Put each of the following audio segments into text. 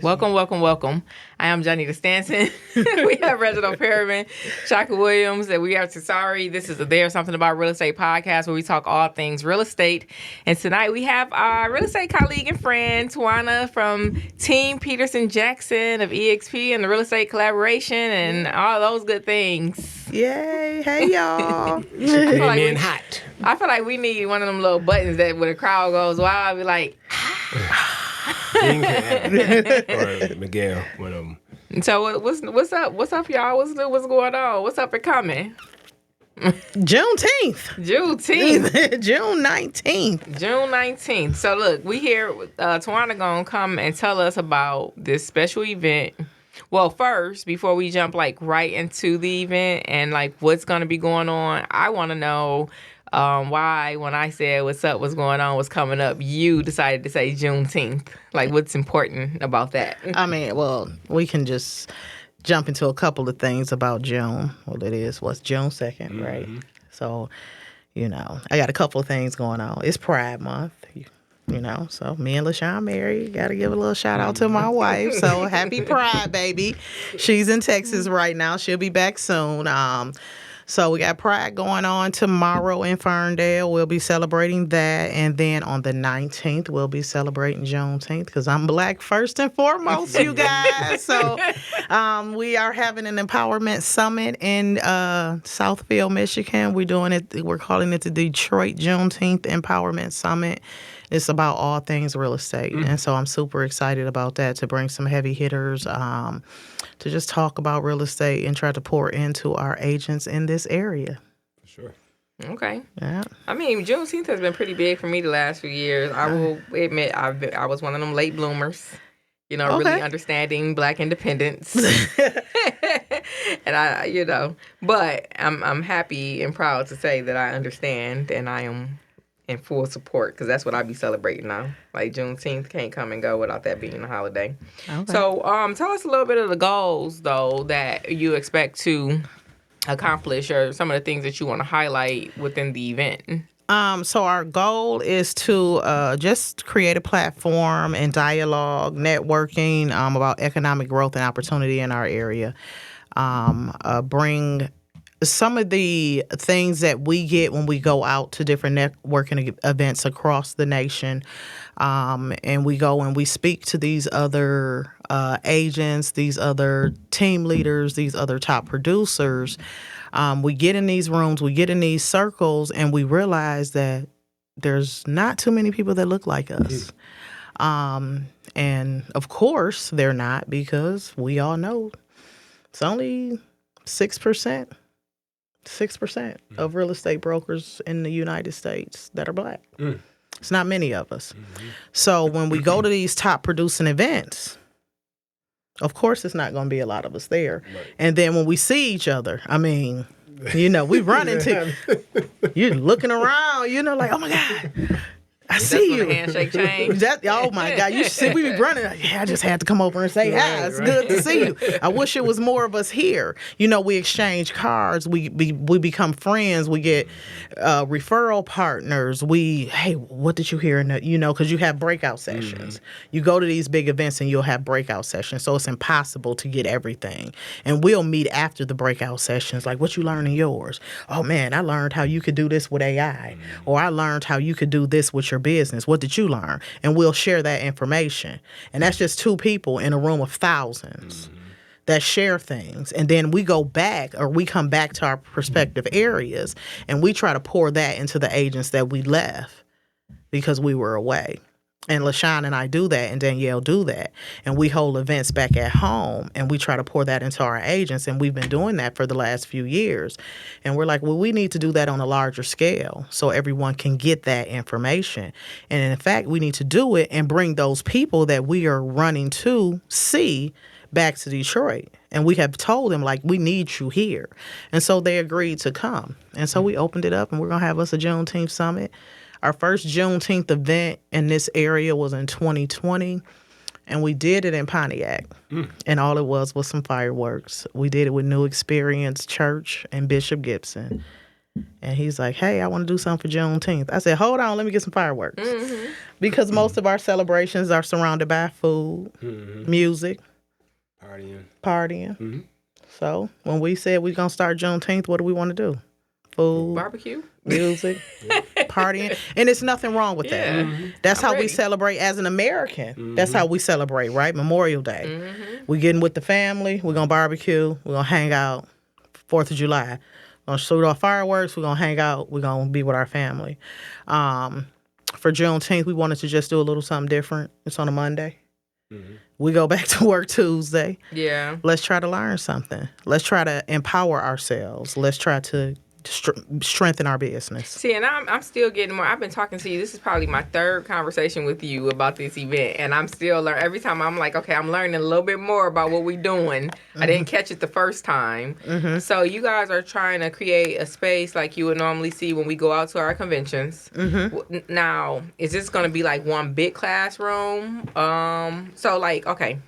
Welcome, welcome, welcome. I am Johnny Stanton. We have Reginald Perriman, Shaka Williams, and we are Sorry. This is a There's Something About Real Estate podcast where we talk all things real estate. And tonight we have our real estate colleague and friend, Tawana from Team Peterson Jackson of EXP and the Real Estate Collaboration and all those good things. Yay. Hey, y'all. Hot. I feel like we need one of them little buttons that when the crowd goes wild, be like, Or Miguel, one of them. So what's up? What's up, y'all? What's new? What's going on? What's up and coming? Juneteenth. June 19th. June 19th. So look, we here. Tawana gonna come and tell us about this special event. Well, first, before we jump right into the event and what's gonna be going on, I want to know why when I said what's up, what's going on, what's coming up, you decided to say Juneteenth. What's important about that? I mean, well, we can just jump into a couple of things about June. Well, it is, June 2nd, right? So, I got a couple of things going on. It's Pride Month, so me and LaShawn married. Got to give a little shout out to my wife. So happy Pride, baby. She's in Texas right now. She'll be back soon. So we got Pride going on tomorrow in Ferndale. We'll be celebrating that. And then on the 19th, we'll be celebrating Juneteenth because I'm Black first and foremost, you guys. So we are having an empowerment summit in Southfield, Michigan. We're calling it the Detroit Juneteenth Empowerment Summit. It's about all things real estate. And so I'm super excited about that, to bring some heavy hitters to just talk about real estate and try to pour into our agents in this area. For sure. Okay. Yeah. I mean, Juneteenth has been pretty big for me the last few years. I will admit I was one of them late bloomers, really understanding Black independence. And but I'm happy and proud to say that I understand and I am in full support because that's what I be celebrating now. Juneteenth can't come and go without that being a holiday. Okay. So tell us a little bit of the goals, though, that you expect to accomplish or some of the things that you want to highlight within the event. So our goal is to just create a platform and dialogue, networking about economic growth and opportunity in our area. Bring some of the things that we get when we go out to different networking events across the nation, and we go and we speak to these other agents, these other team leaders, these other top producers. We get in these rooms, we get in these circles, and we realize that there's not too many people that look like us. And of course they're not, because we all know it's only 6% of real estate brokers in the United States that are Black. It's not many of us. So when we go to these top producing events, of course it's not going to be a lot of us there. Right. And then when we see each other, I mean, we run into, you're looking around, oh my God. I see you. The handshake change. Oh my God! You see, we be running. I just had to come over and say hi. It's good to see you. I wish it was more of us here. We exchange cards. We become friends. We get referral partners. Hey, what did you hear? Because you have breakout sessions. You go to these big events and you'll have breakout sessions. So it's impossible to get everything. And we'll meet after the breakout sessions. Like, what you learn in yours? Oh man, I learned how you could do this with AI, or I learned how you could do this with your business. What did you learn? And we'll share that information. And that's just two people in a room of thousands that share things. And then we go back, or we come back to our prospective areas, and we try to pour that into the agents that we left because we were away. And LaShawn and I do that, and Danielle do that. And we hold events back at home, and we try to pour that into our agents. And we've been doing that for the last few years. And we're like, well, we need to do that on a larger scale so everyone can get that information. And in fact, we need to do it and bring those people that we are running to see back to Detroit. And we have told them, we need you here. And so they agreed to come. And so we opened it up, and we're going to have us a Juneteenth summit. Our first Juneteenth event in this area was in 2020, and we did it in Pontiac. And all it was some fireworks. We did it with New Experience Church and Bishop Gibson. And he's like, hey, I want to do something for Juneteenth. I said, hold on, let me get some fireworks. Mm-hmm. Because most of our celebrations are surrounded by food, music, partying. Mm-hmm. So when we said we're going to start Juneteenth, what do we want to do? Food, Barbecue. music, partying. And there's nothing wrong with that. Yeah. That's I'm how we ready. celebrate as an American. That's how we celebrate, right? Memorial Day. Mm-hmm. We getting with the family. We're going to barbecue. We're going to hang out. 4th of July. We're going to shoot off fireworks. We're going to hang out. We're going to be with our family. For Juneteenth, we wanted to just do a little something different. It's on a Monday. We go back to work Tuesday. Yeah. Let's try to learn something. Let's try to empower ourselves. Let's try to strengthen our business. See, and I'm still getting more. I've been talking to you. This is probably my third conversation with you about this event, and I'm still learning. Every time I'm like, okay, I'm learning a little bit more about what we're doing. I didn't catch it the first time. So you guys are trying to create a space like you would normally see when we go out to our conventions. Now, is this going to be like one big classroom? So like, okay,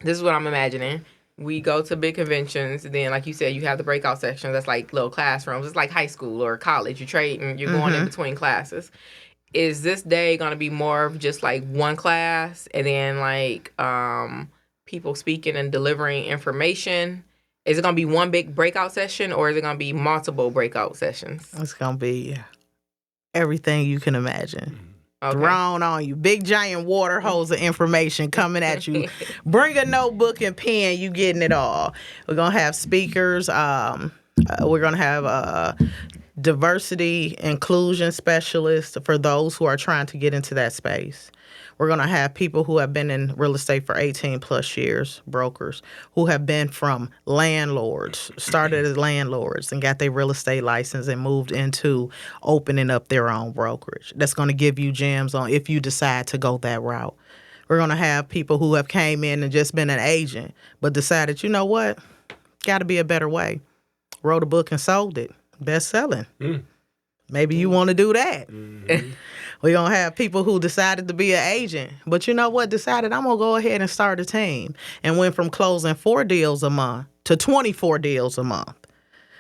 this is what I'm imagining. We go to big conventions, and then, like you said, you have the breakout sections. That's like little classrooms. It's like high school or college. You trade and you're going in between classes. Is this day going to be more of just like one class, and then like people speaking and delivering information? Is it going to be one big breakout session, or is it going to be multiple breakout sessions? It's going to be everything you can imagine. Okay. Thrown on you. Big giant water hose of information coming at you. Bring a notebook and pen. You getting it all. We're going to have speakers. We're going to have diversity inclusion specialists for those who are trying to get into that space. We're going to have people who have been in real estate for 18 plus years, brokers, who have been from landlords, started as landlords and got their real estate license and moved into opening up their own brokerage. That's going to give you gems on if you decide to go that route. We're going to have people who have came in and just been an agent, but decided, you know what, got to be a better way. Wrote a book and sold it. Best selling. Maybe you want to do that. We're going to have people who decided to be an agent, but you know what? Decided I'm going to go ahead and start a team and went from closing 4 deals a month to 24 deals a month.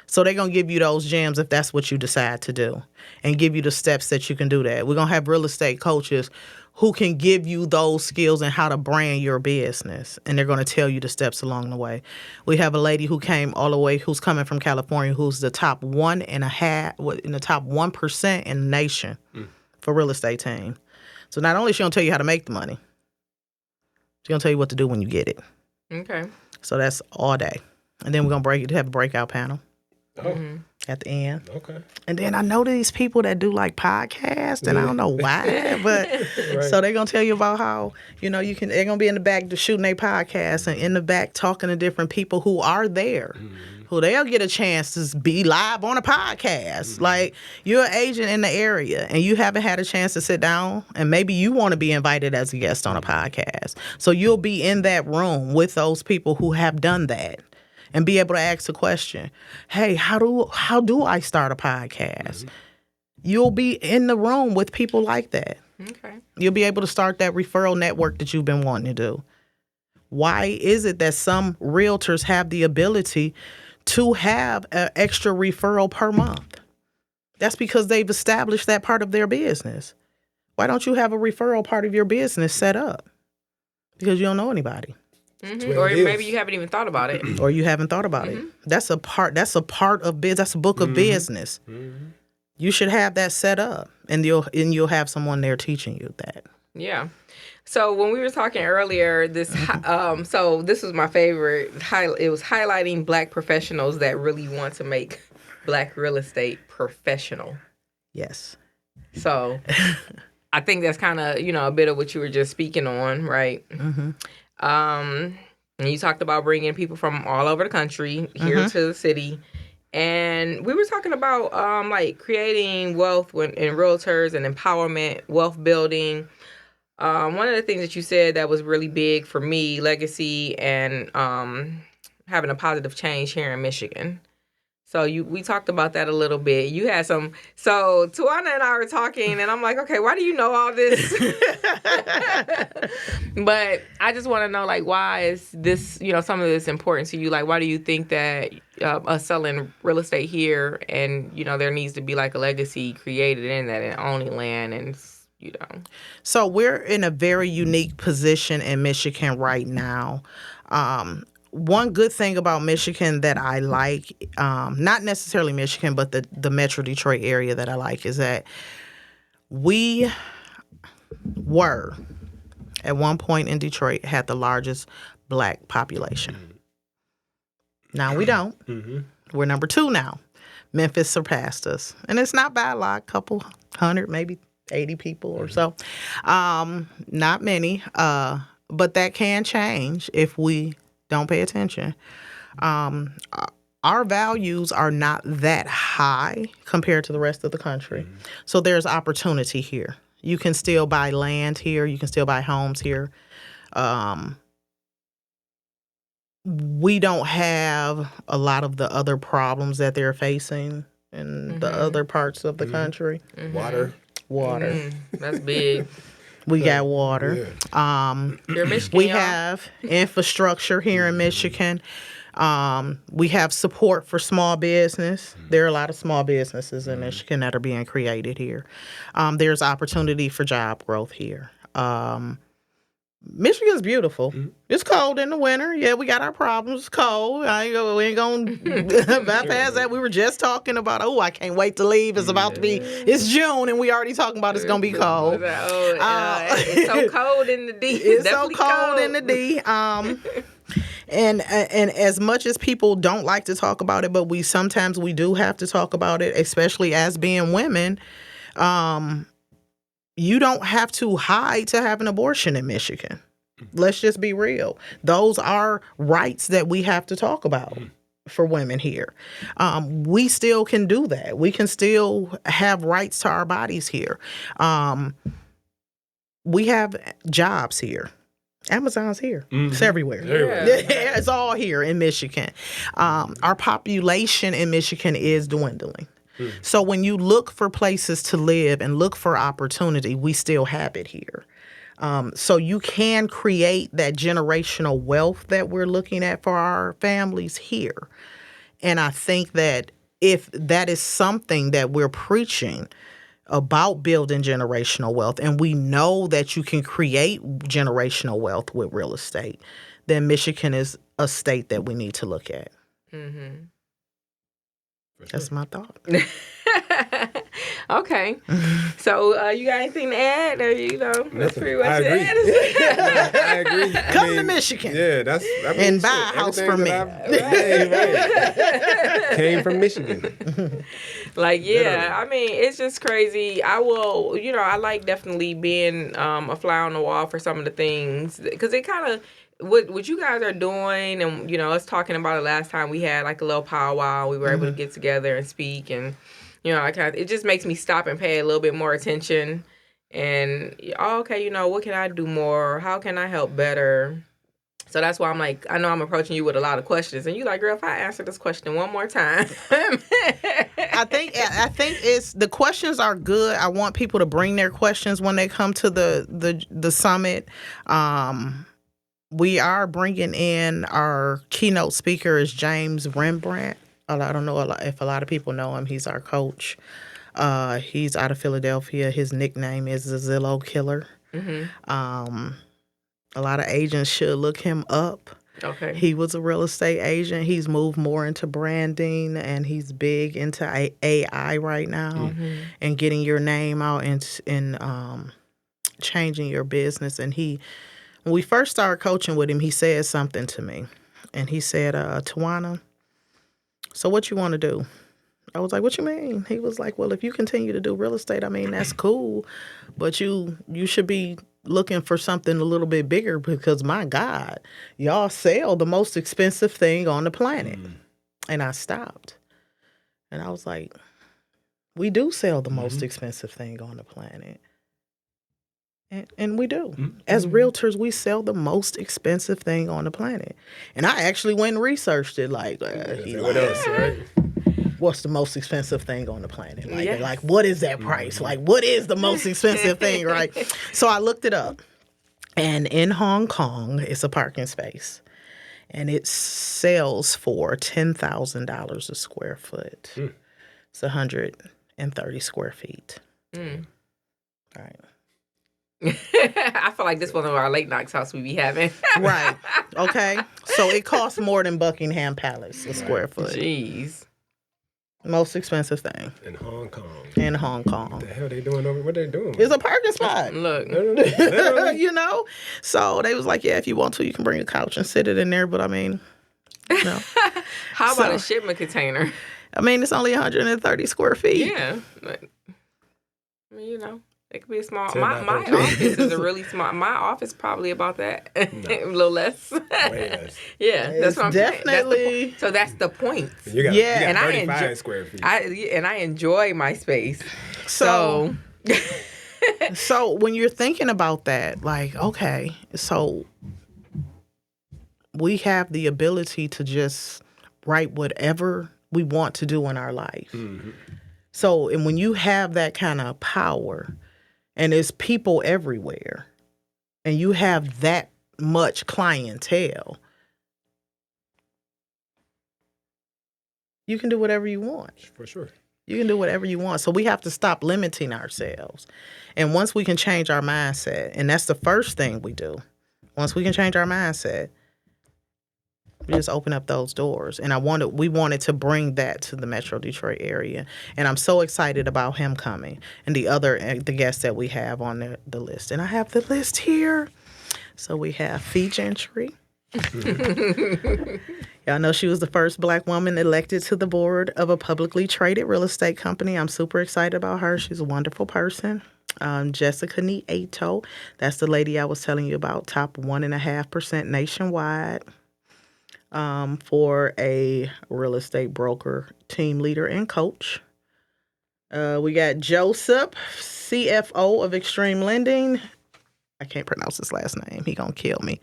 So they're going to give you those gems if that's what you decide to do and give you the steps that you can do that. We're going to have real estate coaches who can give you those skills and how to brand your business, and they're going to tell you the steps along the way. We have a lady who came all the way, who's coming from California, who's the top 1.5 in the top 1% in the nation for real estate team. So not only is she going to tell you how to make the money, she's going to tell you what to do when you get it. Okay. So that's all day. And then we're going to have a breakout panel at the end. Okay. And then I know these people that do like podcasts, and I don't know why, but so they're going to tell you about how, you know, they're going to be in the back shooting their podcast and in the back talking to different people who are there. Who they'll get a chance to be live on a podcast. Like, you're an agent in the area and you haven't had a chance to sit down, and maybe you want to be invited as a guest on a podcast. So you'll be in that room with those people who have done that and be able to ask the question, hey, how do I start a podcast? You'll be in the room with people like that. Okay. You'll be able to start that referral network that you've been wanting to do. Why is it that some realtors have the ability to have an extra referral per month? That's because they've established that part of their business. Why don't you have a referral part of your business set up? Because you don't know anybody. Or maybe you haven't even thought about it. Or you haven't thought about it. That's a part of business. That's a book of business. You should have that set up, and you'll have someone there teaching you that. Yeah. So when we were talking earlier, so this was my favorite. It was highlighting Black professionals that really want to make Black real estate professional. Yes. So I think that's kind of, a bit of what you were just speaking on, right? And you talked about bringing people from all over the country here to the city. And we were talking about like creating wealth in realtors and empowerment, wealth building. One of the things that you said that was really big for me, legacy and having a positive change here in Michigan. So we talked about that a little bit. You had some. So Tawana and I were talking, and I'm like, okay, why do you know all this? But I just want to know, like, why is this, some of this important to you? Like, why do you think that us selling real estate here, and there needs to be like a legacy created in that and owning land and. So we're in a very unique position in Michigan right now. One good thing about Michigan that I like, not necessarily Michigan, but the Metro Detroit area that I like, is that we were, at one point in Detroit, had the largest black population. Now we don't. Mm-hmm. We're number 2 now. Memphis surpassed us. And it's not by a lot, couple hundred, maybe 80 people or so. Not many, but that can change if we don't pay attention. Our values are not that high compared to the rest of the country. Mm-hmm. So there's opportunity here. You can still buy land here. You can still buy homes here. We don't have a lot of the other problems that they're facing in the other parts of the country. Mm-hmm. Water. That's big. We got water. Yeah. We have infrastructure here in Michigan. We have support for small business. There are a lot of small businesses in Michigan that are being created here. There's opportunity for job growth here. Michigan's beautiful. It's cold in the winter. Yeah, we got our problems. It's cold. We ain't going to bypass that. We were just talking about, I can't wait to leave. It's about to be, it's June, and we already talking about it's going to be cold. It's so cold in the D. It's so cold in the D. And as much as people don't like to talk about it, but we sometimes do have to talk about it, especially as being women. You don't have to hide to have an abortion in Michigan. Let's just be real. Those are rights that we have to talk about for women here. We still can do that. We can still have rights to our bodies here. We have jobs here. Amazon's here. Mm-hmm. It's everywhere. Yeah. It's all here in Michigan. Our population in Michigan is dwindling. So when you look for places to live and look for opportunity, we still have it here. So you can create that generational wealth that we're looking at for our families here. And I think that if that is something that we're preaching about building generational wealth, and we know that you can create generational wealth with real estate, then Michigan is a state that we need to look at. Mm-hmm. That's my thought. Okay. So you got anything to add? Or, that's pretty much it. I agree. Come to Michigan. Yeah, and buy a house from me. Right. Came from Michigan. It's just crazy. I will, I like definitely being a fly on the wall for some of the things, because it kind of, what you guys are doing, and us talking about it last time, we had like a little powwow. We were able to get together and speak, and it just makes me stop and pay a little bit more attention. And what can I do more? How can I help better? So that's why I'm like, I know I'm approaching you with a lot of questions, and you like, girl, if I answer this question one more time. I think it's, the questions are good. I want people to bring their questions when they come to the summit. We are bringing in, our keynote speaker is James Rembrandt. I don't know if a lot of people know him. He's our coach. He's out of Philadelphia. His nickname is the Zillow Killer. Mm-hmm. A lot of agents should look him up. Okay. He was a real estate agent. He's moved more into branding, and he's big into AI right now, and getting your name out and changing your business. And when we first started coaching with him, he said something to me. And he said, Tawana, so what you want to do? I was like, what you mean? He was like, well, if you continue to do real estate, that's cool. But you should be looking for something a little bit bigger, because, my God, y'all sell the most expensive thing on the planet. And I stopped. And I was like, we do sell the most expensive thing on the planet. And we do. As realtors, we sell the most expensive thing on the planet. And I actually went and researched it. Like, what else, right? what's the most expensive thing on the planet? Like, Yes. like what is that price? Like, what is the most expensive thing, right? So I looked it up. And in Hong Kong, it's a parking space. And it sells for $10,000 a square foot. It's 130 square feet. Right. I feel like this one of our late nights house we be having. Right. Okay. So it costs more than Buckingham Palace a square foot. Jeez. Most expensive thing In Hong Kong. in Hong Kong. What the hell they doing over? What they doing? It's a parking spot. Look. Literally? You know? So they was like, yeah, if you want to, you can bring a couch and sit it in there. But I mean, no. How about a So- shipment container? I mean, it's only 130 square feet. Yeah. Like, I mean, you know, it could be a small. Ten My by 13. office is a really small. My office probably about that, a little less. Way less. It's Yeah, that's what I'm saying. definitely. So that's the point. You got, Yeah, you got and I 35 enjoy- square feet. I enjoy my space. So, so when you're thinking about that, like, okay, so we have the ability to just write whatever we want to do in our life. So, and when you have that kind of power, and there's people everywhere, and you have that much clientele, you can do whatever you want. For sure. You can do whatever you want. So we have to stop limiting ourselves. And once we can change our mindset, and that's the first thing we do. Once we can change our mindset, we just open up those doors. And we wanted to bring that to the Metro Detroit area. And I'm so excited about him coming and the guests that we have on the list. And I have the list here. So we have Fee Gentry. Y'all know she was the first Black woman elected to the board of a publicly traded real estate company. I'm super excited about her. She's a wonderful person. Jessica Nieto, that's the lady I was telling you about, top 1.5% nationwide for a real estate broker, team leader, and coach. We got Joseph, CFO of Extreme Lending. I can't pronounce his last name. He gonna kill me.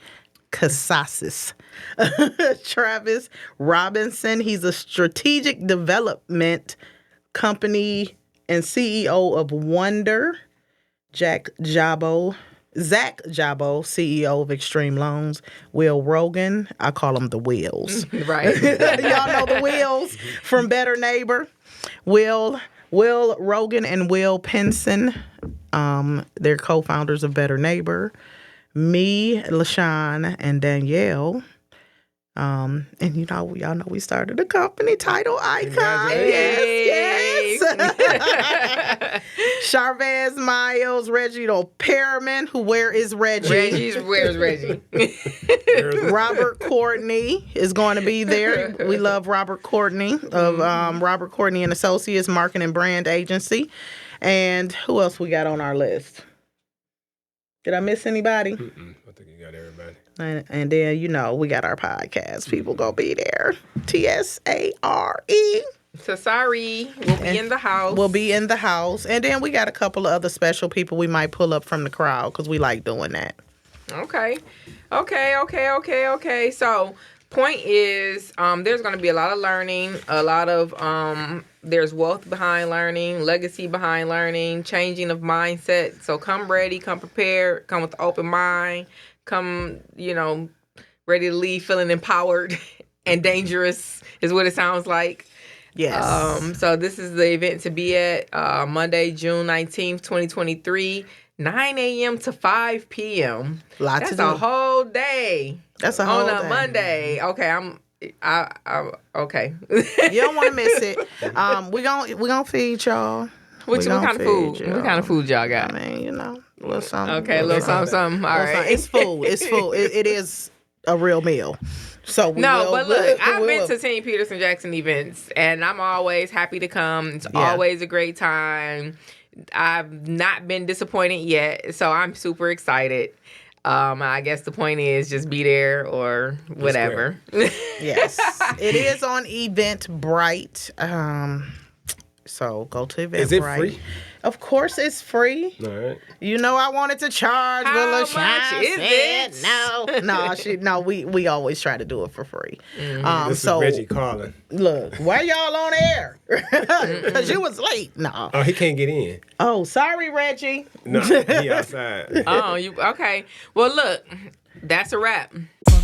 Casassis. Travis Robinson. He's a strategic development company and CEO of Wonder. Zach Jabo, CEO of Extreme Loans. Will Rogan. I call him the Wheels. right. Y'all know the Wheels from Better Neighbor. Will Rogan and Will Pinson. They're co-founders of Better Neighbor. Me, LaShawn, and Danielle. And y'all know we started a company, Title Icon. Yes. Charvez Miles, Reginald Perriman, where is Reggie? Where's Reggie? Robert Courtney is going to be there. We love Robert Courtney of Robert Courtney and Associates Marketing and Brand Agency. And who else we got on our list? Did I miss anybody? I think you got everybody. And then, we got our podcast. People gonna be there. TSARE. So sorry, we'll be in the house. We'll be in the house. And then we got a couple of other special people we might pull up from the crowd because we like doing that. Okay. So point is, there's going to be a lot of learning, a lot of there's wealth behind learning, legacy behind learning, changing of mindset. So come ready, come prepared, come with an open mind, come, ready to leave feeling empowered and dangerous is what it sounds like. Yes. So this is the event to be at Monday, June 19th, 2023, 9 a.m. to 5 p.m. That's a whole day. That's a whole on a day. Monday. Okay, okay. You don't want to miss it. We gonna feed y'all. What kind of food? Y'all. What kind of food y'all got? I mean, a little something. Okay, a little something. All right. It's food. It's food. It is a real meal. So but look, I've been to Team Peterson Jackson events, and I'm always happy to come. It's always a great time. I've not been disappointed yet, so I'm super excited. I guess the point is just be there or whatever. Yes, it is on Eventbrite. So go to Eventbrite. Is it free? Of course, it's free. All right. You know, I wanted to charge, but How LaShawn much is said it? no. We always try to do it for free. This So is Reggie calling. look, why y'all on air? Because you was late. No. Oh, he can't get in. Oh, sorry, Reggie. No, he outside. Oh, you okay? Well, look, that's a wrap. Well,